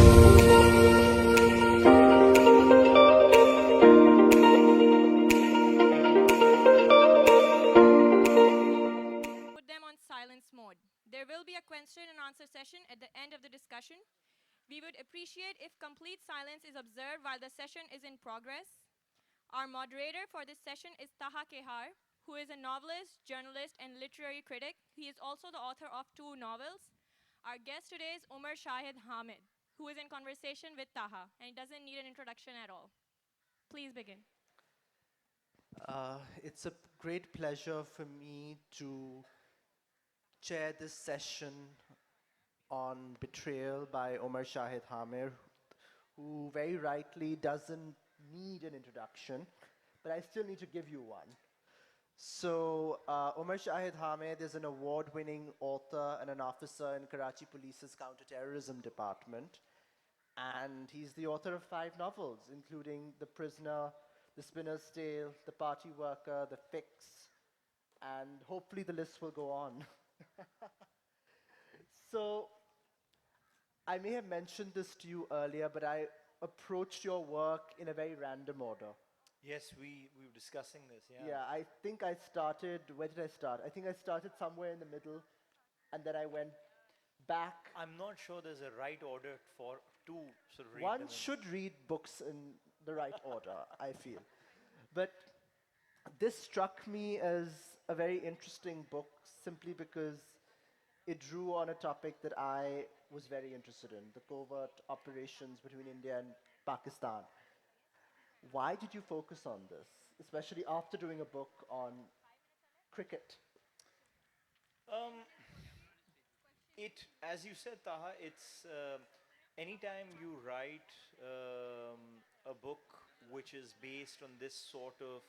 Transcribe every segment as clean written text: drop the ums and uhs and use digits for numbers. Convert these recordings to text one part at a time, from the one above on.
Put them on silence mode. There will be a question and answer session at the end of the discussion. We would appreciate if complete silence is observed while the session is in progress. Our moderator for this session is Taha Kehar, who is a novelist, journalist, and literary critic. He is also the author of 2 novels. Our guest today is Omar Shahid Hamid, who is in conversation with Taha, and he doesn't need an introduction at all. Please begin. It's a great pleasure for me to chair this session on Betrayal by Omar Shahid Hamid, who very rightly doesn't need an introduction, but I still need to give you one. So, Omar Shahid Hamid is an award-winning author and an officer in Karachi Police's counterterrorism department. And he's the author of 5 novels, including The Prisoner, The Spinner's Tale, The Party Worker, The Fix, and hopefully the list will go on. So, I may have mentioned this to you earlier, but I approached your work in a very random order. Yes, we were discussing this, yeah. Yeah, I think I started, where did I start? I think I started somewhere in the middle, and then I went back. I'm not sure there's a right order for to sort of read One them in. should read books in the right order, I feel. But this struck me as a very interesting book simply because it drew on a topic that I was very interested in, the covert operations between India and Pakistan. Why did you focus on this, especially after doing a book on cricket? Um, as you said, Taha, it's anytime you write a book which is based on this sort of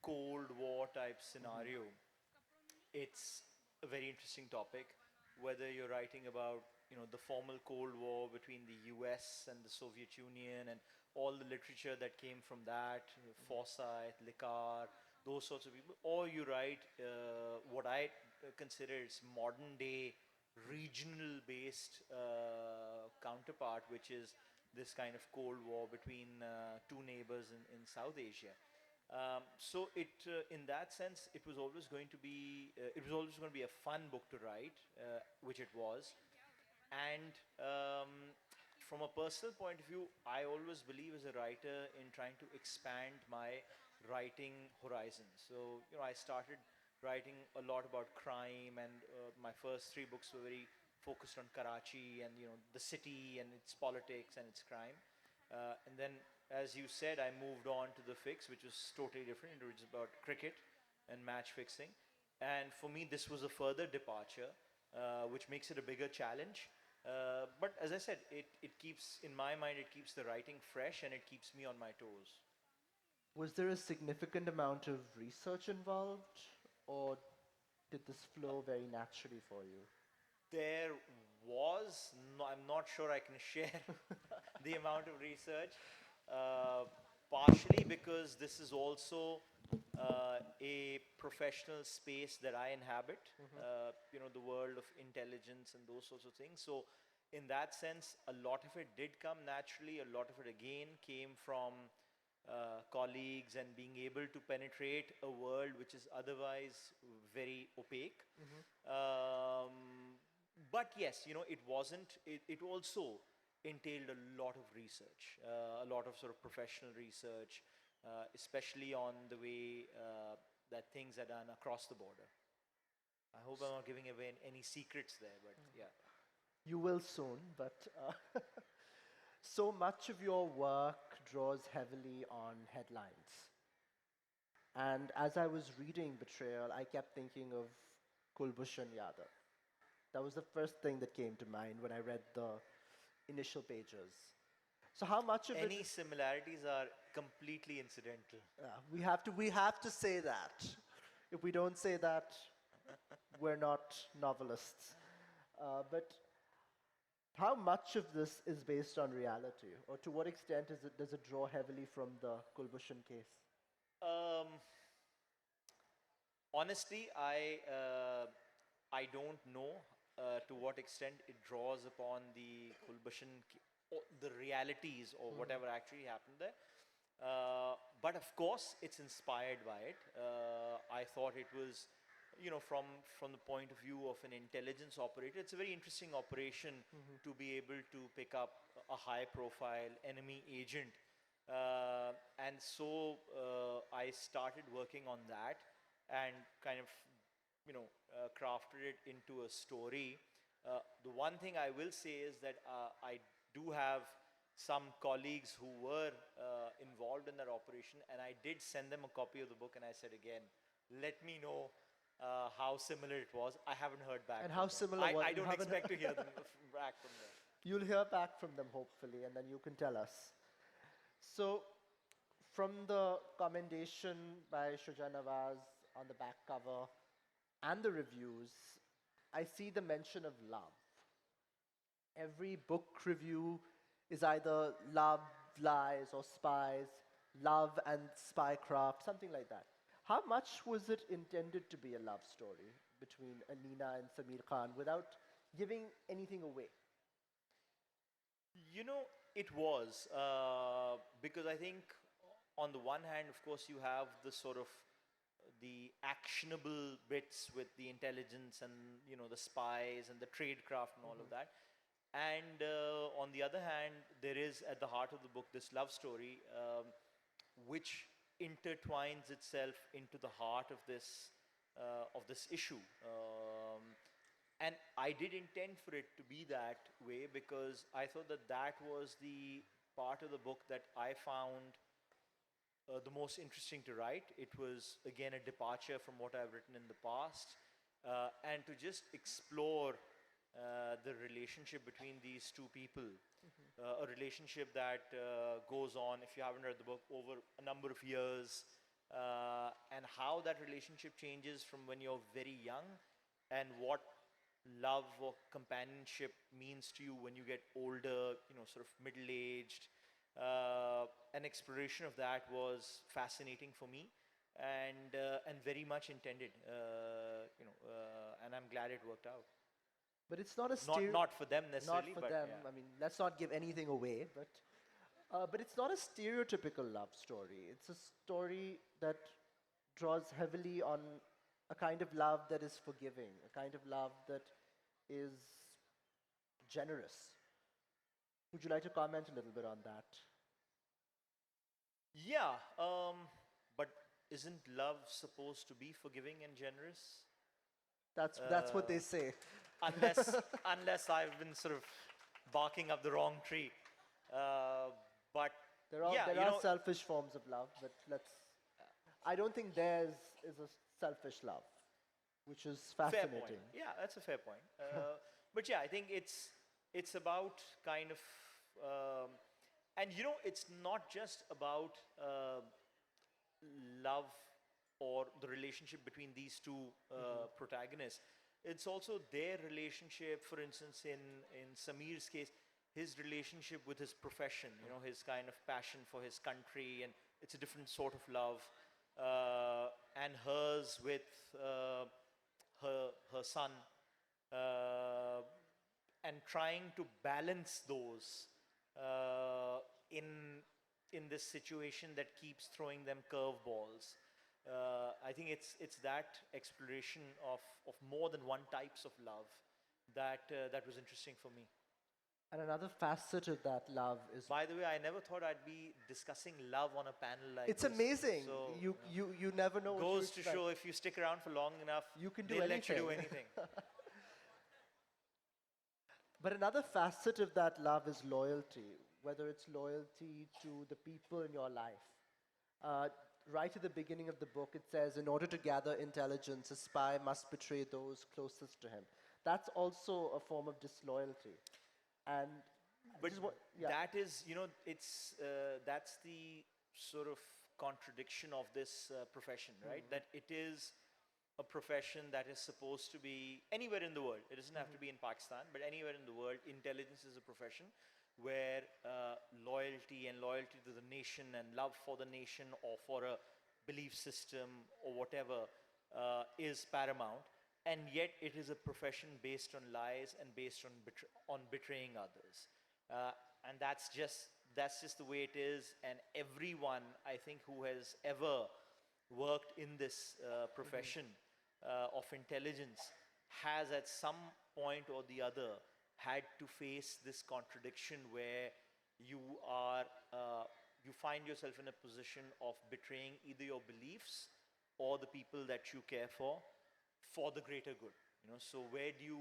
Cold War type scenario, it's a very interesting topic. Whether you're writing about the formal Cold War between the U.S. and the Soviet Union and all the literature that came from that, Forsyth, Licard, those sorts of people, or you write what I consider is modern day regional based counterpart, which is this kind of Cold War between two neighbors in South Asia. So in that sense, it was always going to be a fun book to write, which it was. And from a personal point of view, I always believe as a writer in trying to expand my writing horizons. So I started writing a lot about crime, and my first 3 books were very focused on Karachi and the city and its politics and its crime. And then, as you said, I moved on to the fix, which was totally different. It was about cricket and match fixing. And for me, this was a further departure, which makes it a bigger challenge. But as I said, it keeps, in my mind, it keeps the writing fresh and it keeps me on my toes. Was there a significant amount of research involved, or did this flow very naturally for you? There was, no, I'm not sure I can share the amount of research, uh, partially because this is also a professional space that I inhabit, the world of intelligence and those sorts of things. So, in that sense, a lot of it did come naturally, a lot of it again came from colleagues and being able to penetrate a world which is otherwise very opaque. But yes, it wasn't, it also entailed a lot of research, a lot of sort of professional research, especially on the way that things are done across the border. I hope I'm not giving away any secrets there, but yeah. You will soon, but so much of your work draws heavily on headlines. And as I was reading Betrayal, I kept thinking of Kulbhushan Yadav. That was the first thing that came to mind when I read the initial pages. So how much of it? Any similarities are completely incidental. We have to say that. If we don't say that, we're not novelists. But how much of this is based on reality, or to what extent does it draw heavily from the Kulbhushan case? Um, Honestly, I don't know to what extent it draws upon the Kulbhushan. the realities or whatever actually happened there. But of course, it's inspired by it. I thought it was, from the point of view of an intelligence operator, it's a very interesting operation to be able to pick up a high-profile enemy agent. And so I started working on that and kind of, crafted it into a story. The one thing I will say is that I do have some colleagues who were involved in that operation, and I did send them a copy of the book, and I said again, let me know how similar it was. I haven't heard back And from how them. similar was I you don't haven't expect to hear them back from them. You'll hear back from them hopefully, and then you can tell us. So, from the commendation by Shuja Nawaz on the back cover and the reviews, I see the mention of love. Every book review is either love, lies, or spies, love and spycraft, something like that. How much was it intended to be a love story between Anina and Samir Khan without giving anything away? You know, it was because I think on the one hand, of course, you have the sort of the actionable bits with the intelligence and the spies and the tradecraft and all of that. And on the other hand, there is at the heart of the book this love story, which intertwines itself into the heart of this issue. And I did intend for it to be that way because I thought that that was the part of the book that I found the most interesting to write. It was, again, a departure from what I've written in the past. And to just explore the relationship between these two people, a relationship that goes on, if you haven't read the book, over a number of years, and how that relationship changes from when you're very young and what love or companionship means to you when you get older, sort of middle-aged. An exploration of that was fascinating for me and very much intended, and I'm glad it worked out. But it's not a Not for them not necessarily, for but them. yeah. I mean, let's not give anything away. But it's not a stereotypical love story. It's a story that draws heavily on a kind of love that is forgiving, a kind of love that is generous. Would you like to comment a little bit on that? Yeah, but isn't love supposed to be forgiving and generous? That's what they say. Unless I've been sort of barking up the wrong tree. But yeah, There are selfish forms of love, but I don't think theirs is a selfish love, which is fair fascinating. point. Yeah, that's a fair point. But yeah, I think it's about kind of, and it's not just about love or the relationship between these two protagonists. It's also their relationship, for instance, in Samir's case, his relationship with his profession, his kind of passion for his country, and it's a different sort of love. And hers with her son, and trying to balance those in this situation that keeps throwing them curveballs. I think it's that exploration of more than one types of love that was interesting for me. And another facet of that love is By the way, I never thought I'd be discussing love on a panel like it's this. amazing. So, You never know what you goes to expect. show if you stick around for long enough, You can do they'll let you do anything. anything. But another facet of that love is loyalty, whether it's loyalty to the people in your life. Right at the beginning of the book, it says, in order to gather intelligence, a spy must betray those closest to him. That's also a form of disloyalty. And But this is what, yeah. that is, it's that's the sort of contradiction of this profession, right? That it is a profession that is supposed to be anywhere in the world. It doesn't have to be in Pakistan, but anywhere in the world, intelligence is a profession where loyalty to the nation and love for the nation or for a belief system or whatever is paramount. And yet it is a profession based on lies and based on betraying others. uh, and that's just the way it is. And everyone, I think, who has ever worked in this profession of intelligence has at some point or the other had to face this contradiction where you are you find yourself in a position of betraying either your beliefs or the people that you care for the greater good. So where do you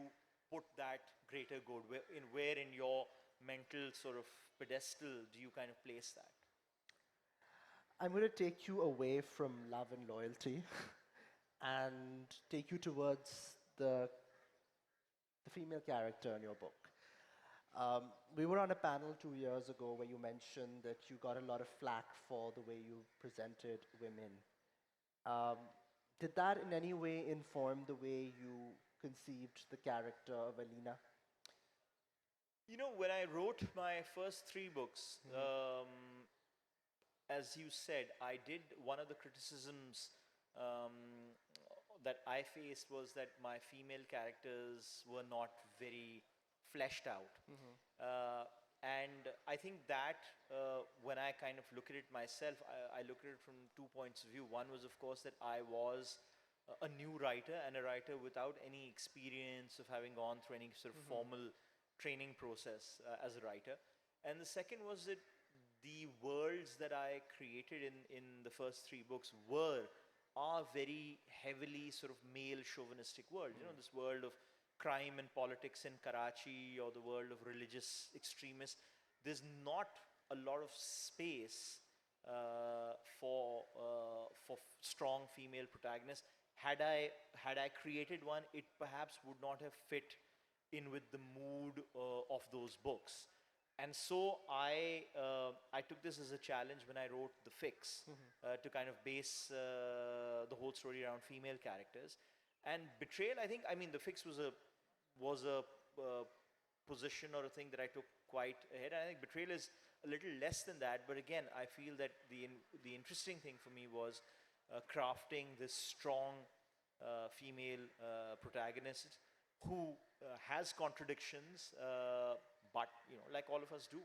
put that greater good? Where in your mental sort of pedestal do you kind of place that? I'm going to take you away from love and loyalty and take you towards the female character in your book. We were on a panel 2 years ago where you mentioned that you got a lot of flack for the way you presented women. Um, did that in any way inform the way you conceived the character of Alina? When I wrote my first three books, as you said, I did one of the criticisms um, that I faced was that my female characters were not very fleshed out. And I think that when I kind of look at it myself, I look at it from 2 points of view. One was, of course, that I was a new writer and a writer without any experience of having gone through any sort of formal training process as a writer. And the second was that the worlds that I created in the first three books are very heavily sort of male chauvinistic world. This world of crime and politics in Karachi or the world of religious extremists. There's not a lot of space for strong female protagonists. Had I created one, it perhaps would not have fit in with the mood of those books. And so I took this as a challenge when I wrote The Fix to kind of base the whole story around female characters. And Betrayal, I mean, The Fix was a position or a thing that I took quite ahead. I think Betrayal is a little less than that, but again, I feel that the interesting thing for me was crafting this strong female protagonist who has contradictions, but like all of us do.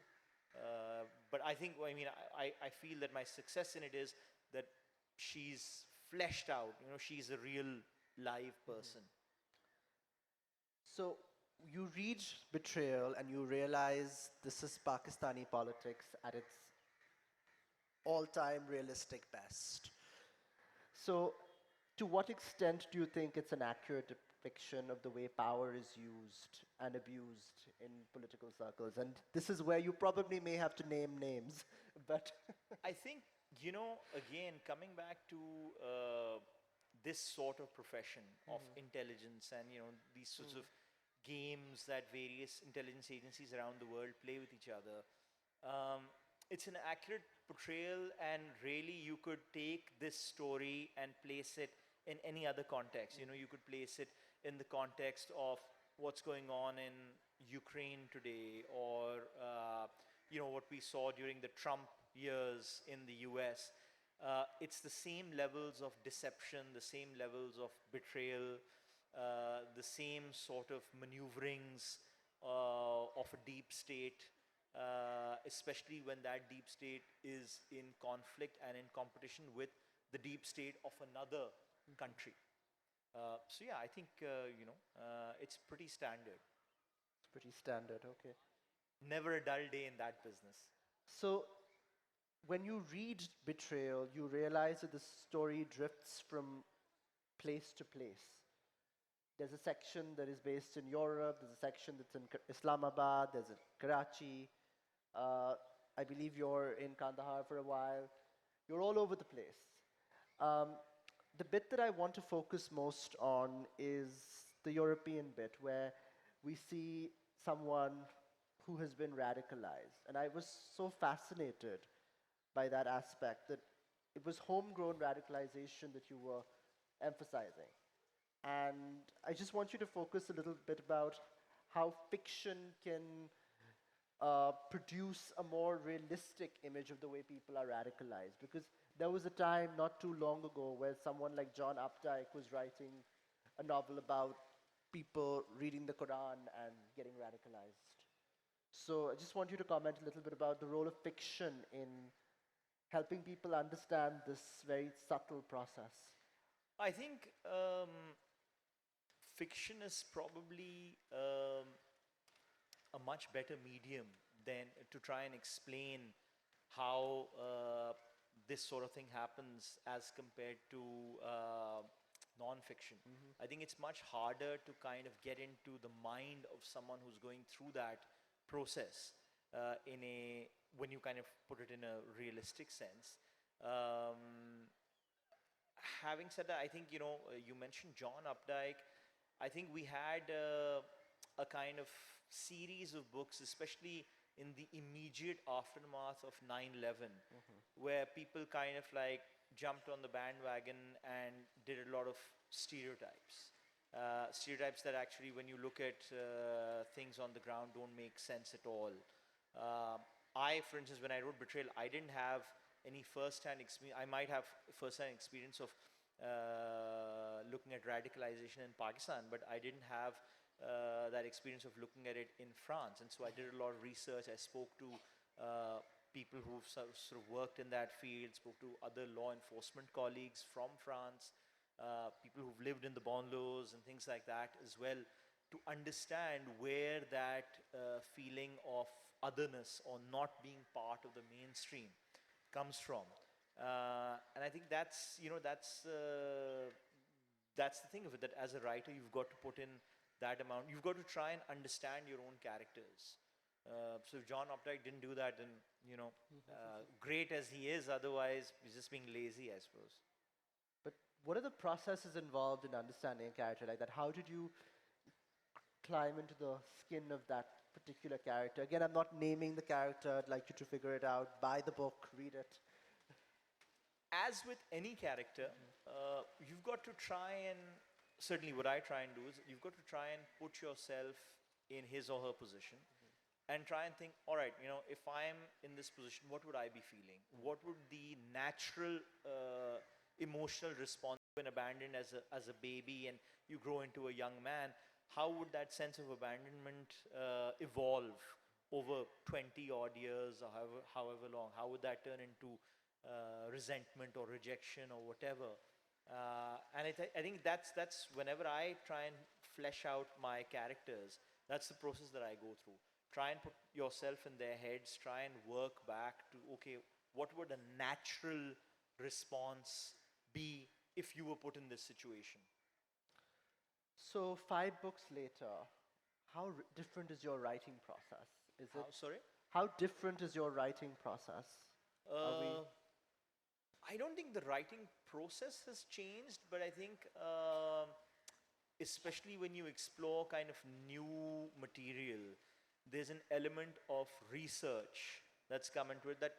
But I feel that my success in it is that she's fleshed out. She's a real live person. So you read Betrayal and you realize this is Pakistani politics at its all-time realistic best. So to what extent do you think it's an accurate depiction of the way power is used and abused in political circles? And this is where you probably may have to name names, but I think, again, coming back to this sort of profession of intelligence and, these sorts of games that various intelligence agencies around the world play with each other, it's an accurate portrayal, and really you could take this story and place it in any other context. You could place it in the context of what's going on in Ukraine today, or what we saw during the Trump years in the US. It's the same levels of deception, the same levels of betrayal, the same sort of maneuverings of a deep state, especially when that deep state is in conflict and in competition with the deep state of another country. So yeah, I think it's pretty standard. it's pretty standard, okay. Never a dull day in that business. So when you read Betrayal, you realize that the story drifts from place to place. There's a section that is based in Europe, there's a section that's in Islamabad, there's a Karachi. I believe you're in Kandahar for a while. You're all over the place. Um, the bit that I want to focus most on is the European bit, where we see someone who has been radicalized. And I was so fascinated by that aspect, that it was homegrown radicalization that you were emphasizing. And I just want you to focus a little bit about how fiction can produce a more realistic image of the way people are radicalized. Because there was a time not too long ago where someone like John Updike was writing a novel about people reading the Quran and getting radicalized. So I just want you to comment a little bit about the role of fiction in helping people understand this very subtle process. I think fiction is probably a much better medium than to try and explain how this sort of thing happens as compared to non-fiction. I think it's much harder to kind of get into the mind of someone who's going through that process in a when you kind of put it in a realistic sense. Um, Having said that, I think you mentioned John Updike. I think we had a kind of series of books, especially in the immediate aftermath of 9/11, where people kind of like jumped on the bandwagon and did a lot of stereotypes. Stereotypes that actually, when you look at things on the ground, don't make sense at all. Uh, for instance, when I wrote Betrayal, I didn't have any first-hand experience. I might have first-hand experience of looking at radicalization in Pakistan, but I didn't have that experience of looking at it in France. And so I did a lot of research. I spoke to people who've sort of worked in that field, spoke to other law enforcement colleagues from France, people who've lived in the banlieues and things like that as well, to understand where that feeling of otherness or not being part of the mainstream comes from. And I think that's the thing of it, that as a writer you've got to put in that amount. You've got to try and understand your own characters. So if John Updike didn't do that, then great as he is, otherwise he's just being lazy, I suppose. But what are the processes involved in understanding a character like that? How did you climb into the skin of that particular character? Again, I'm not naming the character. I'd like you to figure it out. Buy the book, read it. As with any character, you've got to try and, certainly what I try and do is, you've got to try and put yourself in his or her position and try and think, all right, if I'm in this position, what would I be feeling? What would the natural emotional response when abandoned as a baby and you grow into a young man? How would that sense of abandonment evolve over 20 odd years or however long? How would that turn into resentment or rejection or whatever? And I think that's whenever I try and flesh out my characters, that's the process that I go through. Try and put yourself in their heads, try and work back to, okay, what would a natural response be if you were put in this situation? So 5 books later, how different is your writing process? Is it Sorry? how different is your writing process? Are we? I don't think the writing process has changed, but I think especially when you explore kind of new material, there's an element of research that's come into it that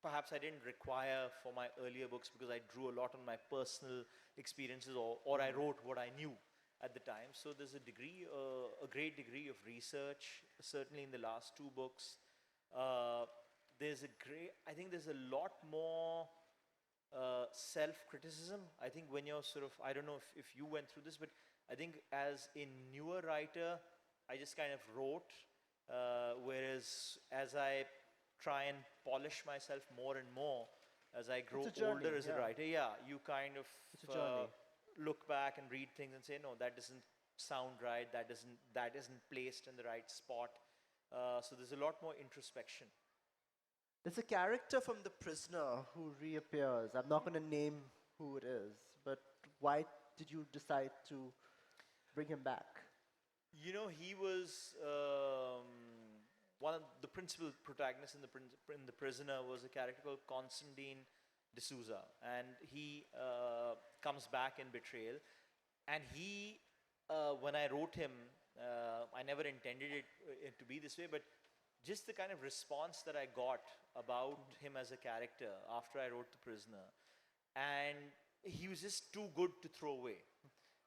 perhaps I didn't require for my earlier books, because I drew a lot on my personal experiences, or I wrote what I knew at the time. So there's a great degree of research, certainly in the last 2 books. I think there's a lot more self-criticism. I think when you're sort of, I don't know if you went through this, but I think as a newer writer, I just kind of wrote, whereas as I try and polish myself more and more, as I grow It's a journey, older as a yeah. writer, yeah, you kind of It's a journey. look back and read things and say, no, that doesn't sound right, that isn't placed in the right spot. So there's a lot more introspection. There's a character from The Prisoner who reappears. I'm not going to name who it is, but why did you decide to bring him back? He was one of the principal protagonists in the Prisoner was a character called Constantine D'Souza, and he comes back in Betrayal, and when I wrote him, I never intended it to be this way, but just the kind of response that I got about him as a character after I wrote The Prisoner, and he was just too good to throw away.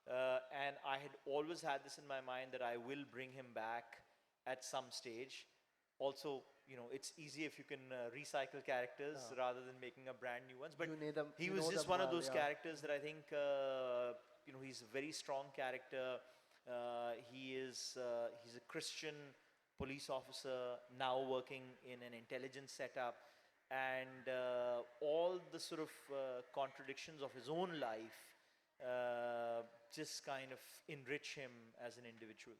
And I had always had this in my mind that I will bring him back at some stage. Also, it's easier if you can recycle characters rather than making up brand new ones. But he was just one of those characters that I think, he's a very strong character. He's a Christian police officer, now working in an intelligence setup, and all the sort of contradictions of his own life just kind of enrich him as an individual.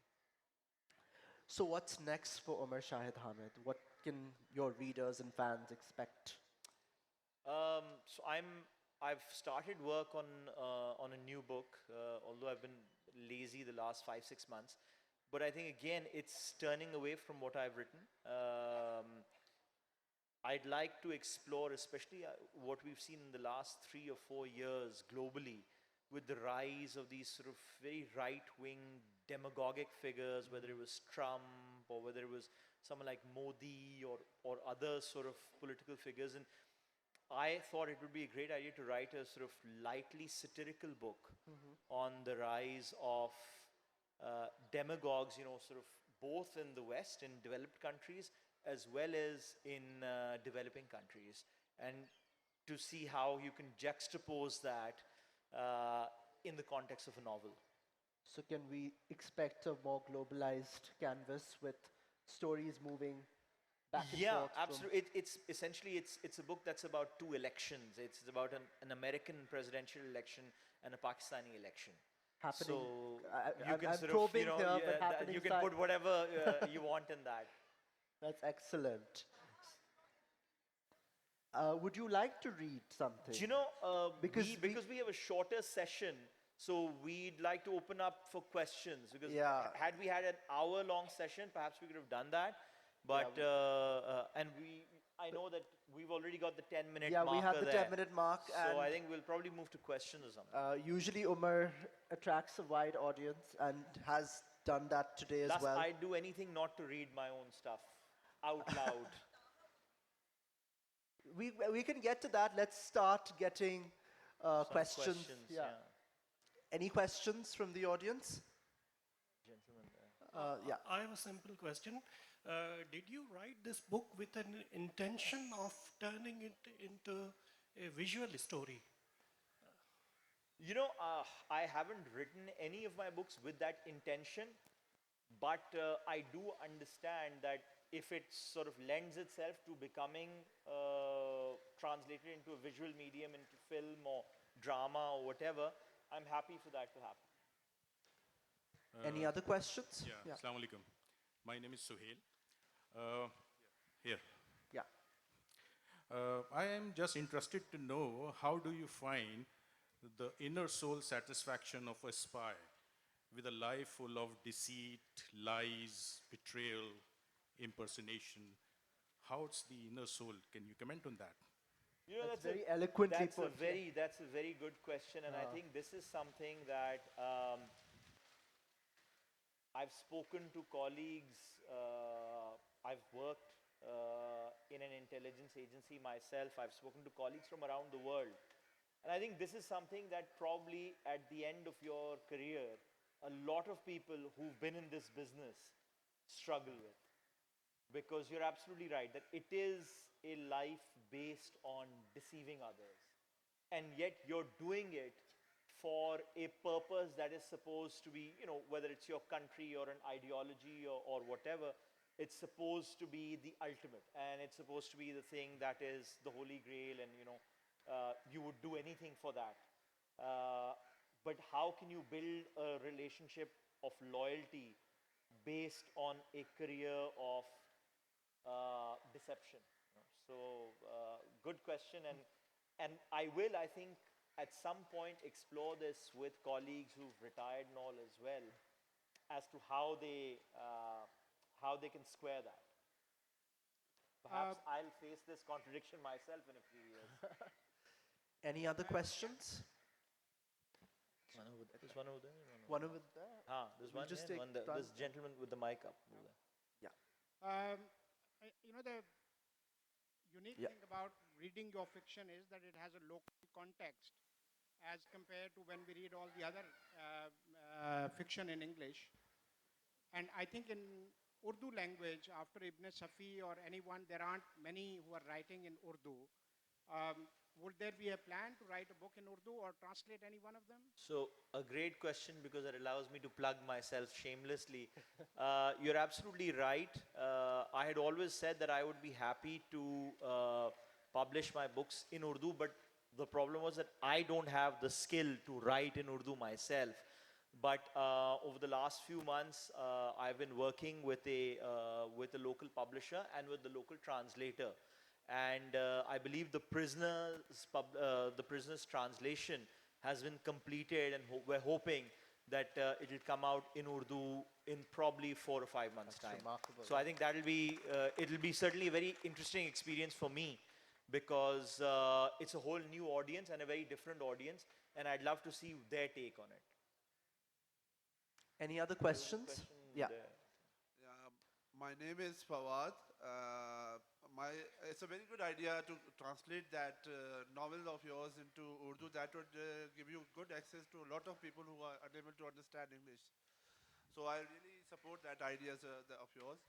So what's next for Omar Shahid Hamid? What can your readers and fans expect? I've started work on a new book, although I've been lazy the last 5 6 months. But I think again it's turning away from what I've written. I'd like to explore, especially what we've seen in the last 3 or 4 years globally, with the rise of these sort of very right-wing demagogic figures, whether it was Trump or whether it was someone like Modi or other sort of political figures. And I thought it would be a great idea to write a sort of lightly satirical book on the rise of demagogues, sort of both in the West, in developed countries, as well as in developing countries, and to see how you can juxtapose that in the context of a novel. So can we expect a more globalized canvas with stories moving back and Yeah, forth from absolutely. It's essentially it's a book that's about two elections. It's about an American presidential election and a Pakistani election. happening? So you I'm can sort of, probing here, but happening you can side. put whatever you want in that. That's excellent. Would you like to read something? Do you know, Because because we have a shorter session, so we'd like to open up for questions. Because Yeah. had we had an hour-long session, perhaps we could have done that. But and I know that we've already got the 10-minute Yeah, marker we have the there. 10-minute mark, So I and think we'll probably move to questions or something. usually Umar attracts a wide audience and has done that today as Plus, well. I'd do anything not to read my own stuff out loud. We can get to that. Let's start getting Some questions. yeah. Any questions from the audience? Gentlemen there. Yeah. I have a simple question. Did you write this book with an intention of turning it into a visual story? I haven't written any of my books with that intention, but I do understand that if it sort of lends itself to becoming translated into a visual medium, into film or drama or whatever, I'm happy for that to happen. Any other questions? Yeah, Assalamu alaikum. My name is Suhail. Here. Yeah. I am just interested to know, how do you find the inner soul satisfaction of a spy with a life full of deceit, lies, betrayal, impersonation? How's the inner soul? Can you comment on that? That's very eloquently that's put, that's a very good question, and I think this is something that I've spoken to colleagues. I've worked in an intelligence agency myself. I've spoken to colleagues from around the world. And I think this is something that probably at the end of your career, a lot of people who've been in this business struggle with. Because you're absolutely right that it is a life based on deceiving others. And yet you're doing it for a purpose that is supposed to be, whether it's your country or an ideology or whatever, it's supposed to be the ultimate. And it's supposed to be the thing that is the Holy Grail, and, you would do anything for that. But how can you build a relationship of loyalty based on a career of deception? So, good question, and I think, at some point explore this with colleagues who've retired and all as well, as to how they can square that. Perhaps I'll face this contradiction myself in a few years. Any other questions? There's one over there. One over there. There's We'll one just here, take and one there. time. This gentleman with the mic up over there. The unique Yeah. thing about reading your fiction is that it has a local context as compared to when we read all the other fiction in English. And I think in Urdu language, after Ibn Safi or anyone, there aren't many who are writing in Urdu. would there be a plan to write a book in Urdu or translate any one of them? So, a great question because it allows me to plug myself shamelessly. You're absolutely right. I had always said that I would be happy to publish my books in Urdu, but the problem was that I don't have the skill to write in Urdu myself. But over the last few months, I've been working with a local publisher and with the local translator, and I believe the prisoner's translation has been completed, and we're hoping that it will come out in Urdu in probably 4 or 5 months' That's time. remarkable. So I think it'll be certainly a very interesting experience for me because it's a whole new audience and a very different audience, and I'd love to see their take on it. Any other There was a questions? question Yeah. there. Yeah, my name is Fawad. It's a very good idea to translate that novel of yours into Urdu. That would give you good access to a lot of people who are unable to understand English. So I really support that idea of yours.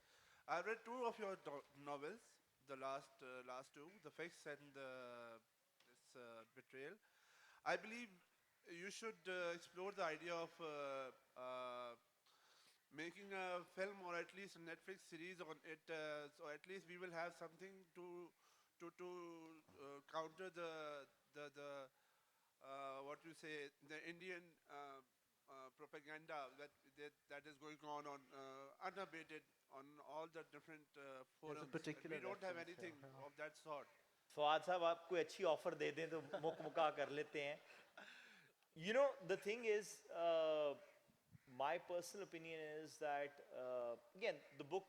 I've read two of your novels, the last two, The Fix and this Betrayal. I believe you should explore the idea of making a film or at least a Netflix series on it, so at least we will have something to counter the what you say the Indian propaganda that is going on unabated on all the different There's a forums. particular We don't have reference here. anything of that sort. Fawad साहब आप कोई अच्छी offer दे दें तो मुका कर लेते हैं. You know, the thing is, my personal opinion is that again, the book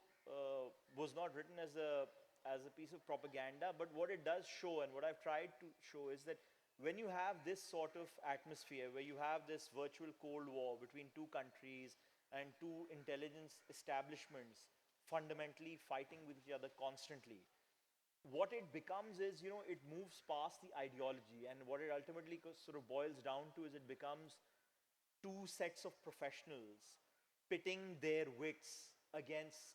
was not written as a piece of propaganda, but what it does show and what I've tried to show is that when you have this sort of atmosphere where you have this virtual Cold War between two countries and two intelligence establishments fundamentally fighting with each other constantly, what it becomes is, it moves past the ideology, and what it ultimately sort of boils down to is it becomes two sets of professionals pitting their wits against,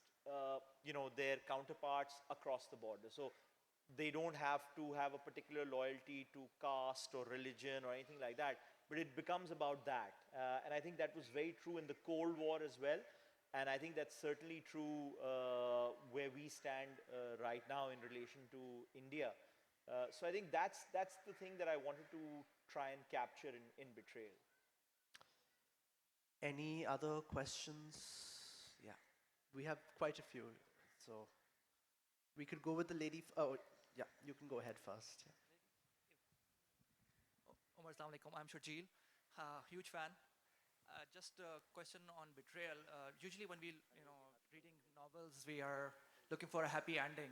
their counterparts across the border. So they don't have to have a particular loyalty to caste or religion or anything like that, but it becomes about that. And I think that was very true in the Cold War as well. And I think that's certainly true where we stand right now in relation to India. So I think that's the thing that I wanted to try and capture in Betrayal. Any other questions? Yeah, we have quite a few. So we could go with the lady. Oh, yeah, you can go ahead first. Yeah. Omar, Assalamu alaikum. I'm Shajil, huge fan. Just a question on Betrayal. Usually when we, reading novels, we are looking for a happy ending.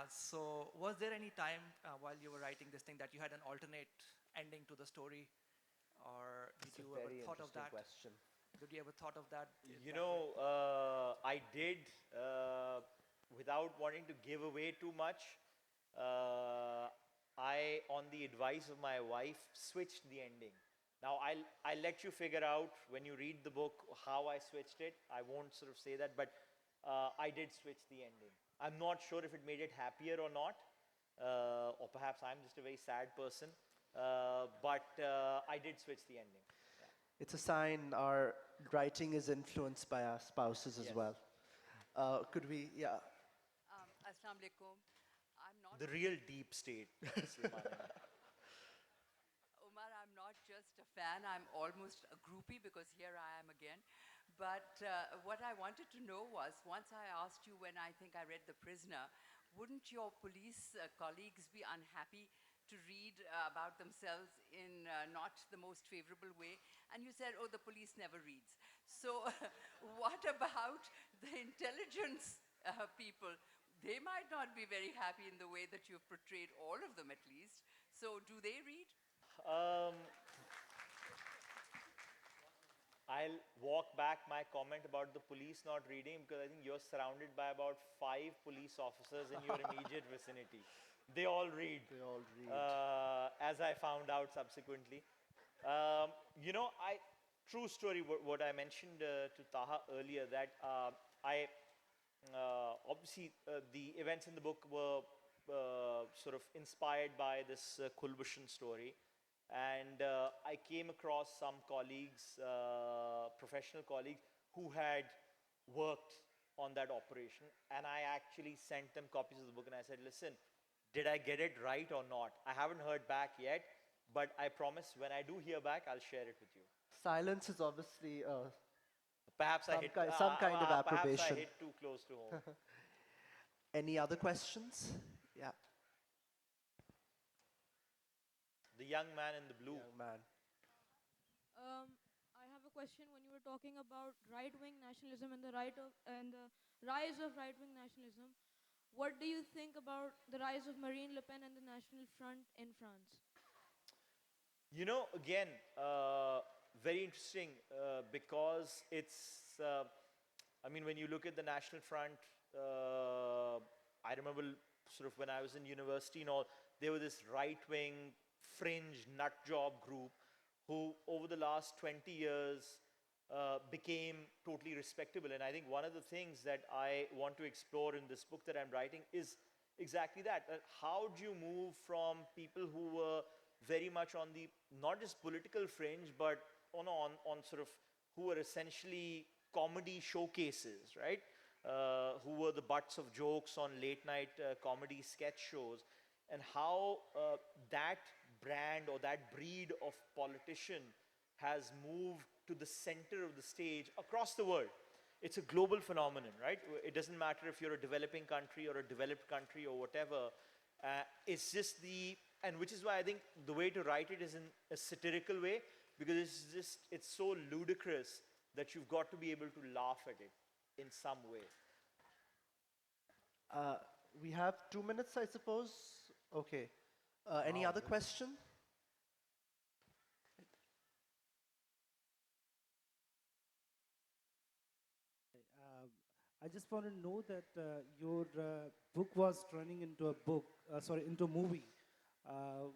So was there any time while you were writing this thing that you had an alternate ending to the story? Or did It's a you ever very thought of interesting that? question. Did you ever thought of that? You that know, way? I did, without wanting to give away too much, I, on the advice of my wife, switched the ending. Now, I'll let you figure out when you read the book how I switched it. I won't sort of say that, but I did switch the ending. I'm not sure if it made it happier or not, or perhaps I'm just a very sad person, but I did switch the ending. It's a sign our writing is influenced by our spouses as Yes. well. Could we, yeah. Assalamu alaikum. I'm not The real deep state. Omar, I'm not just a fan, I'm almost a groupie because here I am again. But what I wanted to know was, once I asked you when I think I read The Prisoner, wouldn't your police colleagues be unhappy to read about themselves in not the most favorable way? And you said, oh, the police never reads. So what about the intelligence people? They might not be very happy in the way that you've portrayed all of them, at least. So do they read? Um, I'll walk back my comment about the police not reading because I think you're surrounded by about 5 police officers in your immediate vicinity. They all read. They all read. As I found out subsequently. True story, what I mentioned to Taha earlier, that obviously the events in the book were sort of inspired by this Kulbhushan story. And I came across some colleagues, professional colleagues, who had worked on that operation. And I actually sent them copies of the book and I said, listen, did I get it right or not? I haven't heard back yet, but I promise when I do hear back, I'll share it with you. Silence is obviously Perhaps I some kind of perhaps I approbation. hit too close to home. Any other questions? Yeah, The young man in the blue. young man. I have a question. When you were talking about right-wing nationalism and the rise of right-wing nationalism, what do you think about the rise of Marine Le Pen and the National Front in France? You know, again, very interesting because it's, I mean, when you look at the National Front, I remember sort of when I was in university and all, there was this right-wing fringe nut job group who over the last 20 years became totally respectable. And I think one of the things that I want to explore in this book that I'm writing is exactly that. How do you move from people who were very much on the, not just political fringe, but on sort of, who were essentially comedy showcases, right? Who were the butts of jokes on late night comedy sketch shows, and how that brand or that breed of politician has moved to the center of the stage across the world. It's a global phenomenon, right? It doesn't matter if you're a developing country or a developed country or whatever. It's just the, and which is why I think the way to write it is in a satirical way, because it's so ludicrous that you've got to be able to laugh at it in some way. We have 2 minutes, I suppose. Okay. Any other question? I just want to know that your book was turning into a book, into a movie.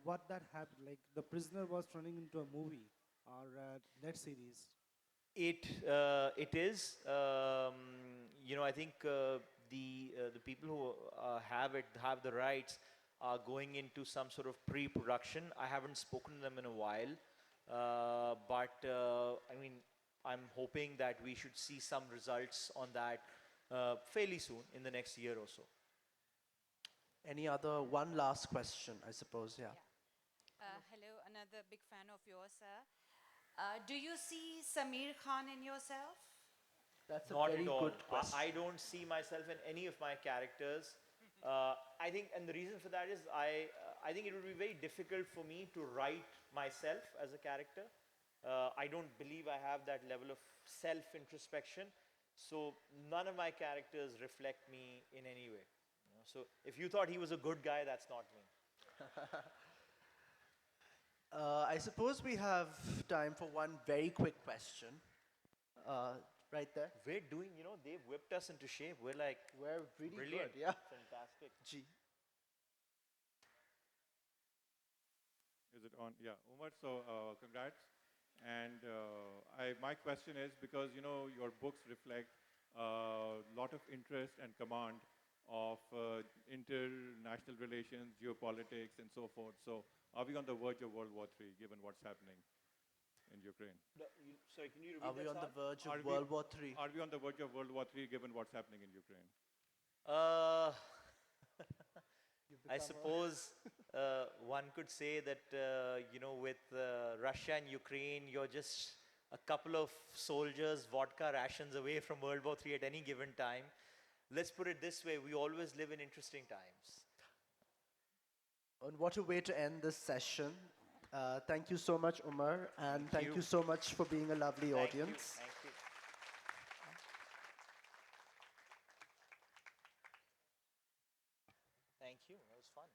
What that happened? Like the prisoner was turning into a movie or net series. It is. You know, I think the people who have the rights are going into some sort of pre-production. I haven't spoken to them in a while, but I mean, I'm hoping that we should see some results on that fairly soon in the next year or so. Any other one last question, I suppose, yeah. Hello, another big fan of yours, sir. Do you see Samir Khan in yourself? That's a Not very at all. good question. I don't see myself in any of my characters. I think, and the reason for that is I think it would be very difficult for me to write myself as a character. I don't believe I have that level of self-introspection. So none of my characters reflect me in any way. You know? So if you thought he was a good guy, that's not me. I suppose we have time for one very quick question. Right there. We're doing, you know, they've whipped us into shape. We're like, We're really brilliant. good, yeah. Fantastic. G. Is it on? Yeah, Omar, so congrats. And my question is, because you know your books reflect a lot of interest and command of international relations, geopolitics, and so forth. So are we on the verge of World War III, given what's happening in Ukraine? Sorry, can you repeat Are we that, on the Saad? verge of World War III? Are we on the verge of World War III, given what's happening in Ukraine? I suppose one could say that, you know, with Russia and Ukraine, you're just a couple of soldiers, vodka rations away from World War III at any given time. Let's put it this way, we always live in interesting times. And what a way to end this session. Thank you so much, Umar, and thank you. you so much for being a lovely Thank audience. you. Thank you. Thank you. That was fun.